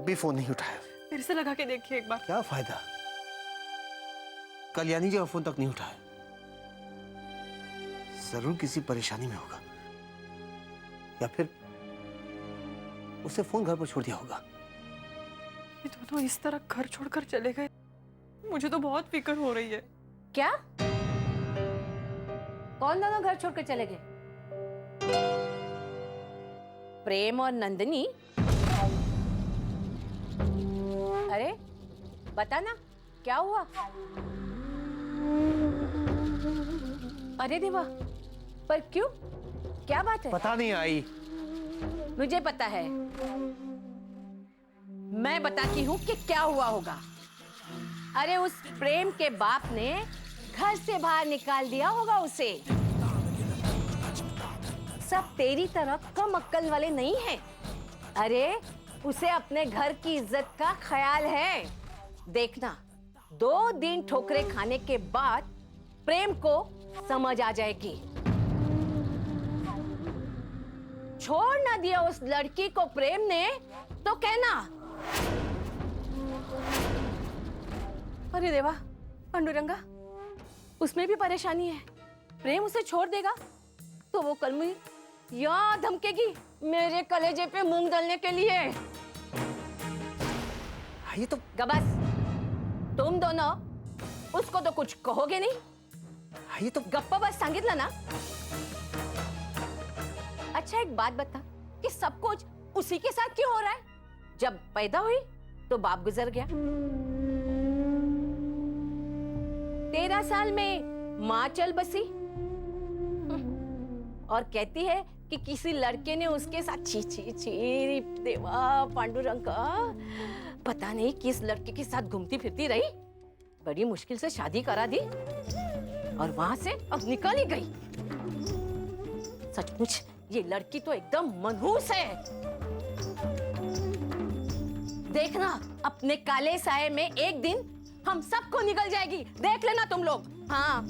तब भी फोन नहीं उठाया। फिर से लगा के देखिए एक बार। क्या फायदा, कल्याणी जी का फोन तक नहीं उठाया। जरूर किसी परेशानी में होगा, या फिर उसे फोन घर पर छोड़ दिया होगा। ये दोनों इस तरह घर छोड़कर चले गए, मुझे तो बहुत फिक्र हो रही है। क्या? कौन दोनों घर छोड़कर चले गए? प्रेम और नंदिनी? अरे बता ना, क्या हुआ? अरे देवा, पर क्यों? क्या बात है? पता नहीं आई। मुझे पता है, मैं बताती हूँ कि क्या हुआ होगा। अरे उस प्रेम के बाप ने घर से बाहर निकाल दिया होगा उसे। सब तेरी तरह कम अक्ल वाले नहीं हैं। अरे उसे अपने घर की इज्जत का ख्याल है। देखना, 2 दिन ठोकरे खाने के बाद प्रेम को समझ आ जाएगी। छोड़ ना दिया उस लड़की को प्रेम ने तो कहना। अरे देवा, पांडुरंगा, उसमें भी परेशानी है। प्रेम उसे छोड़ देगा तो वो कल मुझे या धमकेगी मेरे कलेजे पे मूंग डालने के लिए। ये तो गबस, तुम दोनों उसको तो कुछ कहोगे नहीं। ये तो गप्पा बस सांगितलं ना। अच्छा एक बात बता कि सब कुछ उसी के साथ क्यों हो रहा है? जब पैदा हुई तो बाप गुजर गया, 13 साल में माँ चल बसी और कहती है कि किसी लड़के ने उसके साथ छी छी छी देवा पांडुरंगा, पता नहीं किस लड़के के साथ घूमती फिरती रही। बड़ी मुश्किल से शादी करा दी और वहां से अब निकल ही गई। सचमुच ये लड़की तो एकदम मनहूस है। देखना, अपने काले साए में एक दिन हम सबको निकल जाएगी, देख लेना तुम लोग। हाँ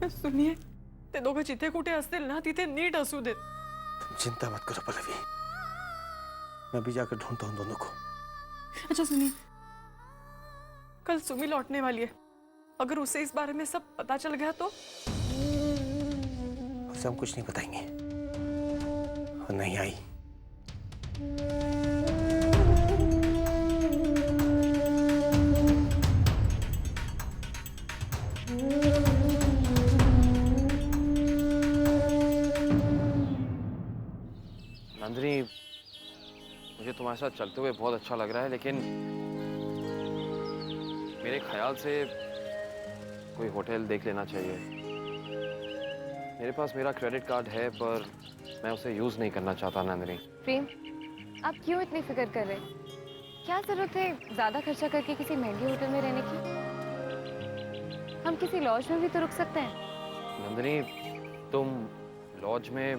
सुनिए, ते दोघं जिथे कुठे असतील ना तिथे नीट असू देत। तुम चिंता मत करो पल्लवी, मैं भी जाकर ढूंढता हूँ दोनों को। अच्छा सुनिए, कल सुमी लौटने वाली है, अगर उसे इस बारे में सब पता चल गया तो? उसे हम कुछ नहीं बताएंगे, और नहीं आई। नंदिनी, मुझे तुम्हारे साथ चलते हुए बहुत अच्छा लग रहा है, लेकिन मेरे ख्याल से कोई होटल देख लेना चाहिए। मेरे पास मेरा क्रेडिट कार्ड है, पर मैं उसे यूज़ नहीं करना चाहता। नंदिनी प्रेम, आप क्यों इतनी फिक्र कर रहे हैं? क्या जरूरत है ज़्यादा खर्चा करके किसी महंगे होटल में रहने की? हम किसी लॉज में भी तो रुक सकते हैं। नंदिनी, तुम लॉज में?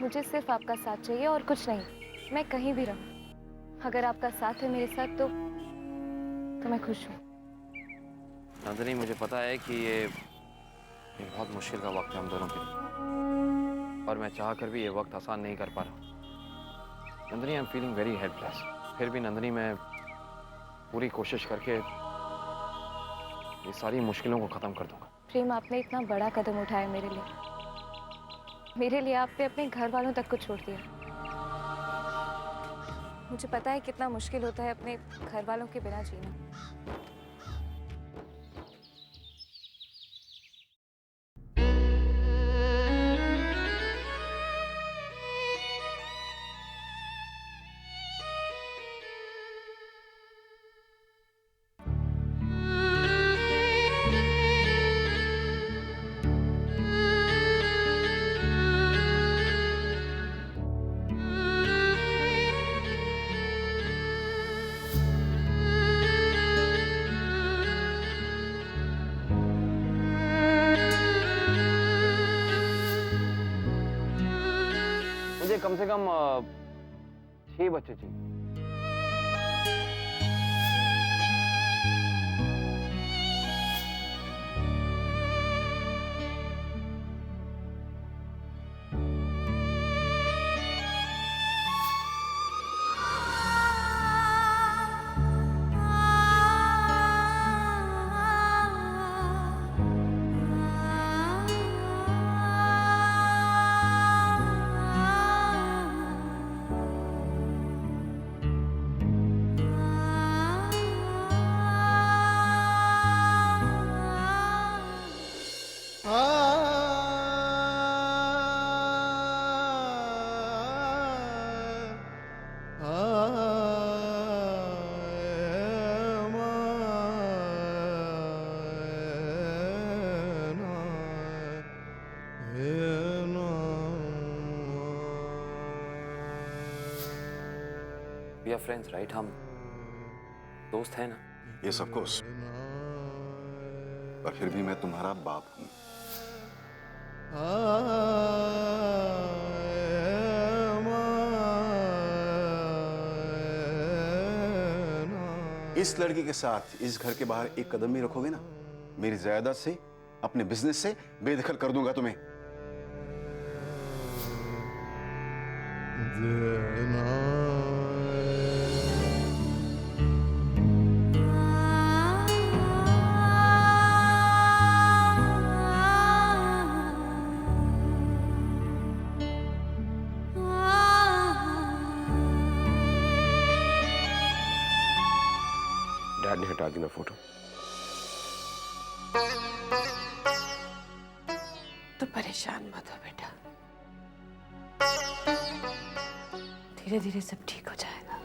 मुझे सिर्फ आपका साथ चाहिए और कुछ नहीं। मैं कहीं भी रहूं, अगर आपका साथ है मेरे साथ तो मैं खुश हूँ। नंदिनी, मुझे पता है कि ये बहुत मुश्किल का वक्त है हम दोनों के लिए, और मैं चाह कर भी ये वक्त आसान नहीं कर पा रहा। Nandini, I am feeling very helpless. फिर भी नंदिनी, मैं पूरी कोशिश करके ये सारी मुश्किलों को ख़त्म कर दूंगा। प्रेम, आपने इतना बड़ा कदम उठाया मेरे लिए आपने अपने घर वालों तक को छोड़ दिया। मुझे पता है कितना मुश्किल होता है अपने घर वालों के बिना जीना। मुझे कम से कम 6 बच्चे चाहिए। वी आर फ्रेंड्स राइट, हम दोस्त हैं ना। यस ऑफ कोर्स, पर फिर भी मैं तुम्हारा बाप हूं। इस लड़की के साथ इस घर के बाहर एक कदम भी रखोगे ना, मेरी जायदाद से, अपने बिजनेस से बेदखल कर दूंगा तुम्हें। डैड ने हटा दी ना फोटो। तो परेशान मत हो बेटा, धीरे धीरे सब ठीक हो जाएगा।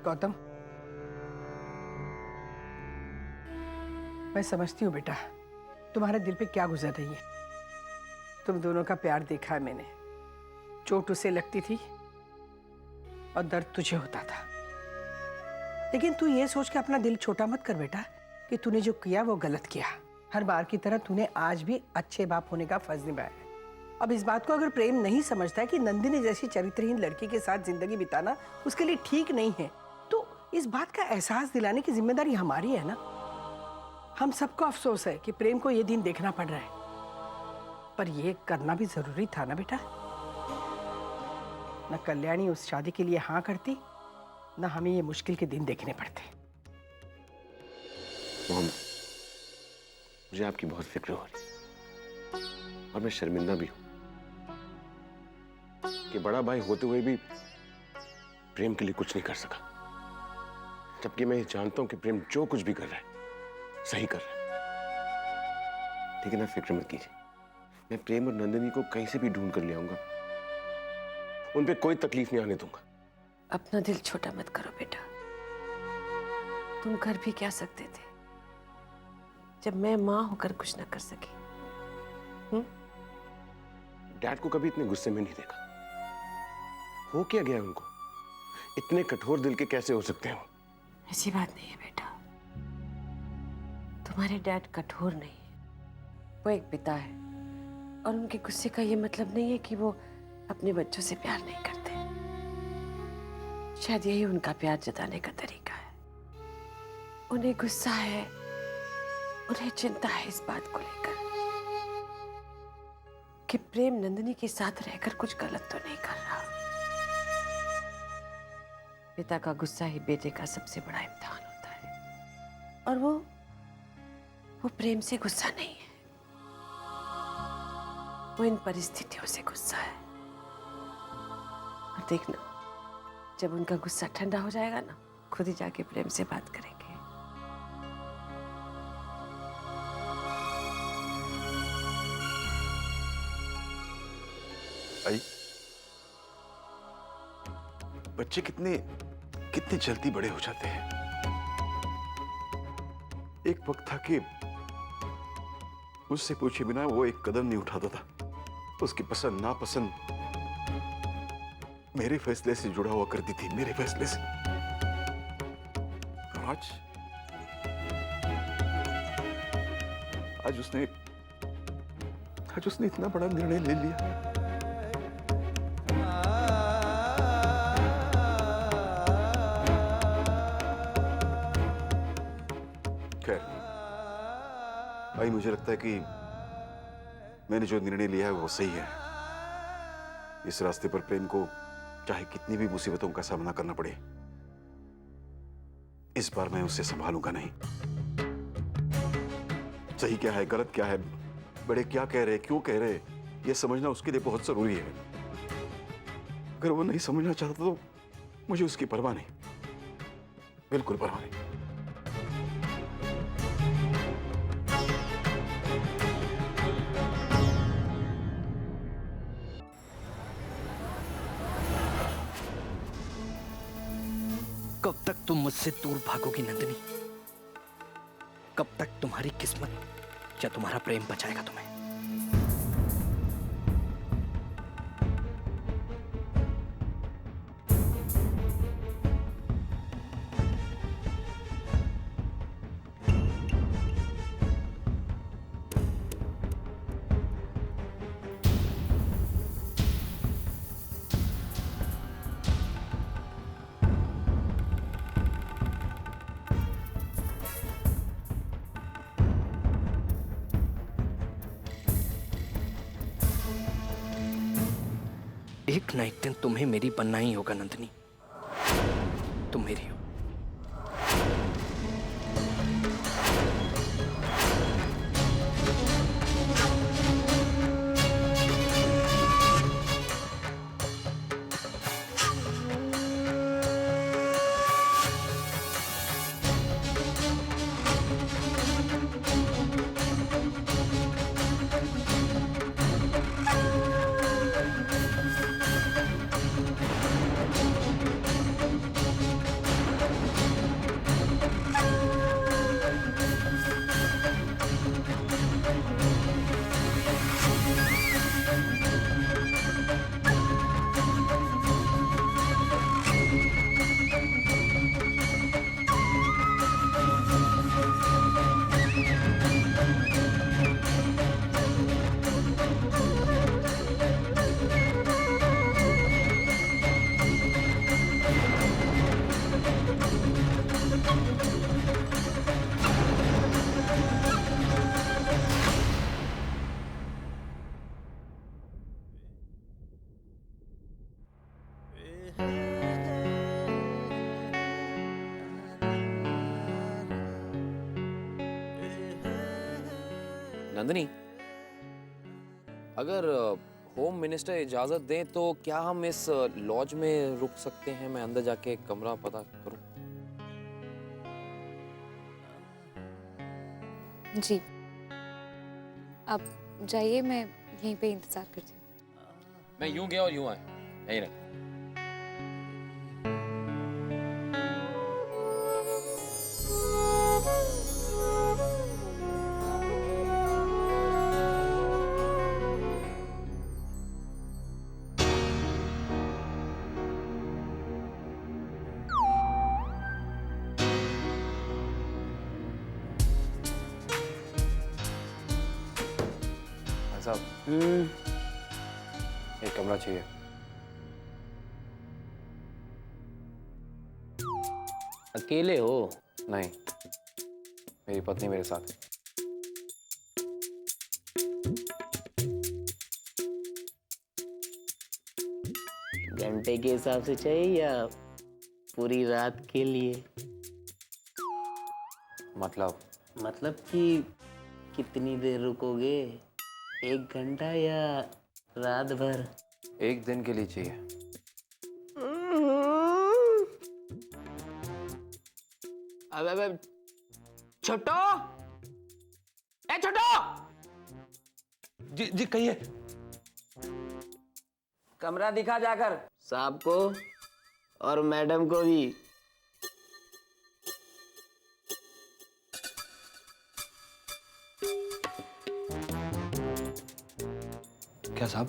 गौतम, मैं समझती हूँ बेटा तुम्हारे दिल पे क्या गुजर रही है। तुम दोनों का प्यार देखा है मैंने, चोट उसे लगती थी और दर्द तुझे होता था। लेकिन तू ये सोच के अपना दिल छोटा मत कर बेटा कि तूने जो किया वो गलत किया। हर बार की तरह तूने आज भी अच्छे बाप होने का फर्ज निभाया है। अब इस बात को अगर प्रेम नहीं समझता है कि नंदिनी जैसी चरित्रहीन लड़की के साथ जिंदगी बिताना उसके लिए ठीक नहीं है, तो इस बात का एहसास दिलाने की जिम्मेदारी हमारी है ना। हम सबको अफसोस है कि प्रेम को ये दिन देखना पड़ रहा है, पर ये करना भी जरूरी था ना बेटा। न कल्याणी उस शादी के लिए हाँ करती, न हमें ये मुश्किल के दिन देखने पड़ते। मॉम, मुझे आपकी बहुत फिक्र हो रही और मैं शर्मिंदा भी हूं कि बड़ा भाई होते हुए भी प्रेम के लिए कुछ नहीं कर सका, जबकि मैं ये जानता हूं कि प्रेम जो कुछ भी कर रहा है सही कर रहा है। ठीक है ना, फिक्र मत कीजिए, मैं प्रेम और नंदिनी को कहीं से भी ढूंढ कर ले आऊंगा, उन पे कोई तकलीफ नहीं आने दूंगा। अपना दिल छोटा मत करो बेटा, तुम कर भी क्या सकते थे जब मैं मां होकर कुछ न कर सकी। डैड को कभी इतने गुस्से में नहीं देखा। हो क्या गया उनको? इतने कठोर दिल के कैसे हो सकते हैं वो? ऐसी बात नहीं है बेटा, तुम्हारे डैड कठोर नहीं है, वो एक पिता है और उनके गुस्से का ये मतलब नहीं है कि वो अपने बच्चों से प्यार नहीं करते। शायद यही उनका प्यार जताने का तरीका है। उन्हें गुस्सा है, उन्हें चिंता है इस बात को लेकर कि प्रेम नंदिनी के साथ रहकर कुछ गलत तो नहीं कर रहा। पिता का गुस्सा ही बेटे का सबसे बड़ा इम्तिहान होता है, और वो प्रेम से गुस्सा नहीं है, वो इन परिस्थितियों से गुस्सा है। और देखना, जब उनका गुस्सा ठंडा हो जाएगा ना, खुद ही जाके प्रेम से बात करेंगे। आई, बच्चे कितने जल्दी बड़े हो जाते हैं। एक वक्त था कि मुझसे पूछे बिना वो एक कदम नहीं उठाता था। उसकी पसंद नापसंद मेरे फैसले से जुड़ा हुआ करती थी, मेरे फैसले से। और आज उसने इतना बड़ा निर्णय ले लिया। खैर भाई, मुझे लगता है कि मैंने जो निर्णय लिया है वो सही है। इस रास्ते पर प्रेम को चाहे कितनी भी मुसीबतों का सामना करना पड़े, इस बार मैं उसे संभालूंगा नहीं। सही क्या है, गलत क्या है, बड़े क्या कह रहे, क्यों कह रहे, यह समझना उसके लिए बहुत जरूरी है। अगर वो नहीं समझना चाहता तो मुझे उसकी परवाह नहीं, बिल्कुल परवाह नहीं। कब तक तुम मुझसे दूर भागोगी नंदिनी? कब तक तुम्हारी किस्मत या तुम्हारा प्रेम बचाएगा तुम्हें? एक ना एक दिन तुम्हें मेरी बनना ही होगा नंदिनी। तुम मेरी हो। नंदिनी, अगर होम मिनिस्टर इजाजत दें तो क्या हम इस लॉज में रुक सकते हैं? मैं अंदर जाके कमरा पता करूं? जी, आप जाइए, मैं यहीं पे इंतजार करती हूँ। मैं यूं गया और यूं आया, यहीं रह। एक कमरा चाहिए। अकेले हो? नहीं, मेरी पत्नी मेरे साथ है। घंटे के हिसाब से चाहिए या पूरी रात के लिए? मतलब कि कितनी देर रुकोगे? 1 घंटा या रात भर? 1 दिन के लिए चाहिए। अब छोटो, ए छोटो! जी कहिए। कमरा दिखा जाकर साहब को और मैडम को भी। क्या साहब,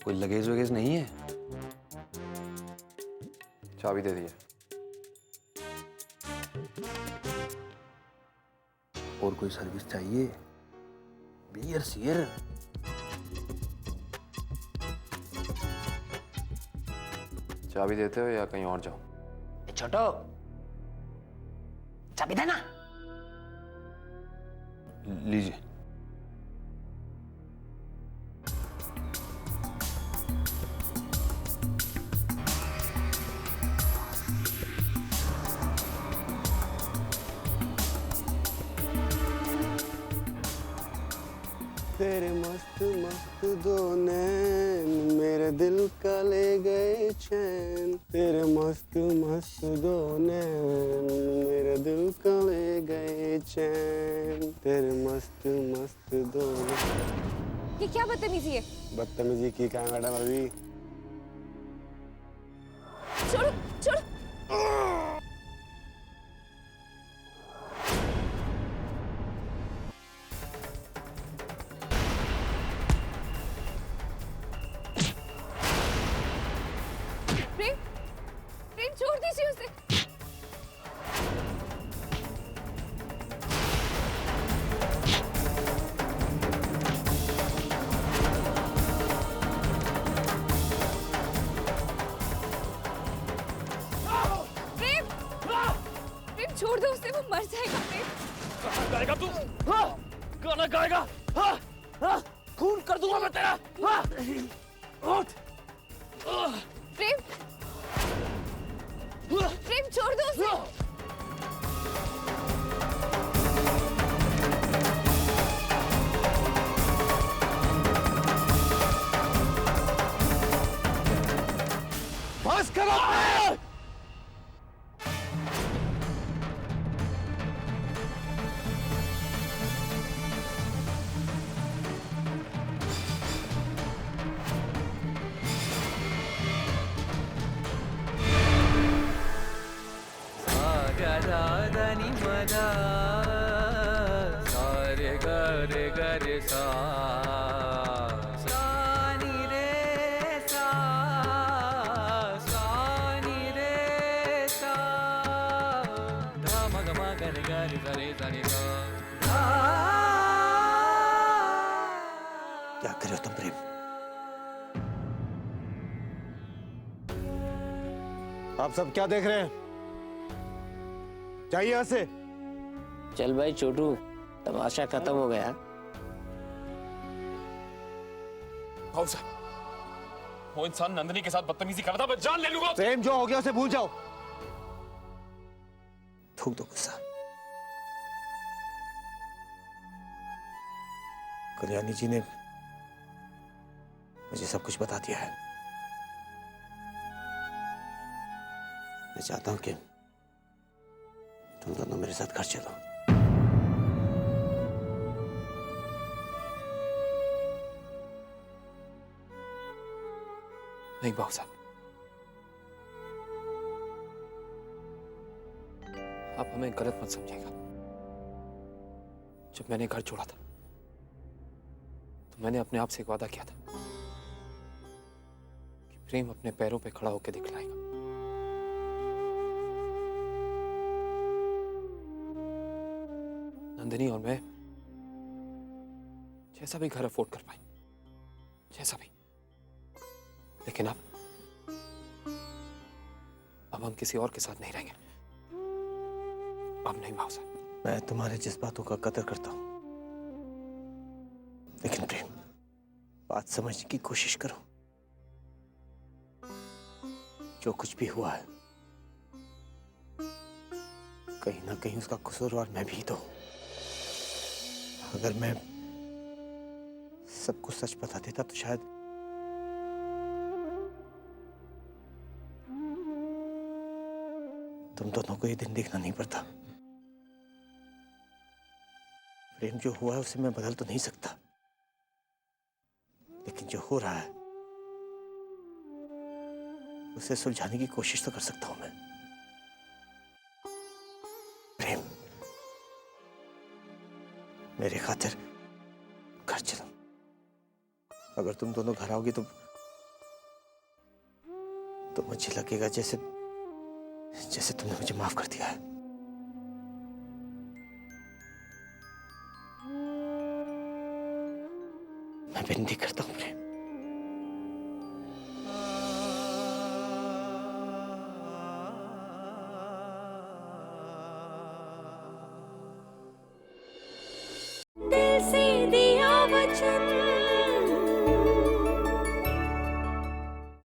कोई लगेज वगेज नहीं है? चाबी दे दिए। और कोई सर्विस चाहिए? बियर सियर? चाबी देते हो या कहीं और जाओ? छोटो, चाबी देना। लीजिए। तेरे मस्त मस्त दो नैन मेरे दिल का ले गए चैन। तेरे मस्त मस्त दो नैन मेरे दिल का ले गए चैन। तेरे मस्त मस्त दो नैन। ये क्या बदतमीजी है? बदतमीजी की क्या मैडम अभी? छोड़ो छोड़ो। गाएगा तू? हाँ? गाना गाएगा? हाँ? हाँ? खून कर दूंगा मैं तेरा। हाँ? उठ। प्रेम, प्रेम छोड़ दो उसे। बस करो। गदाधनि मदा सारे गरे गरे सा सानी रे सा सानी रे सा धा मग मगरे गरे गरे सनि सा। क्या कर रहे हो तुम प्रेम? आप सब क्या देख रहे हैं? जाइए यहां से। चल भाई छोटू, तमाशा खत्म हो गया। भाऊ साहब, वो इंसान नंदिनी के साथ बदतमीजी कर रहा था, मैं जान ले लूंगा। प्रेम जो हो गया उसे भूल जाओ। थूक दो गुस्सा। कल्याणी जी ने मुझे सब कुछ बता दिया है। मैं चाहता हूं कि तुम दोनों मेरे साथ घर चलो। नहीं बाबू साहब, आप हमें गलत मत समझिएगा। जब मैंने घर छोड़ा था तो मैंने अपने आप से एक वादा किया था कि प्रेम अपने पैरों पे खड़ा होकर दिखलाएगा। नंदिनी और मैं जैसा भी घर अफोर्ड कर पाए, जैसा भी, लेकिन अब हम किसी और के साथ नहीं रहेंगे। अब नहीं भाव साहब। मैं तुम्हारे जज्बातों का कदर करता हूं, लेकिन प्रेम, बात समझने की कोशिश करो। जो कुछ भी हुआ है कहीं ना कहीं उसका कसूरवार मैं भी तो। अगर मैं सबको सच बता देता तो शायद तुम दोनों को ये दिन देखना नहीं पड़ता। प्रेम, जो हुआ है उसे मैं बदल तो नहीं सकता, लेकिन जो हो रहा है उसे सुलझाने की कोशिश तो कर सकता हूं मैं। प्रेम, मेरे खातिर घर चलो। अगर तुम दोनों घर आओगे तो मुझे लगेगा जैसे जैसे तुमने मुझे माफ कर दिया है। मैं विनती करता हूं प्रेम। दिल से दिया वचन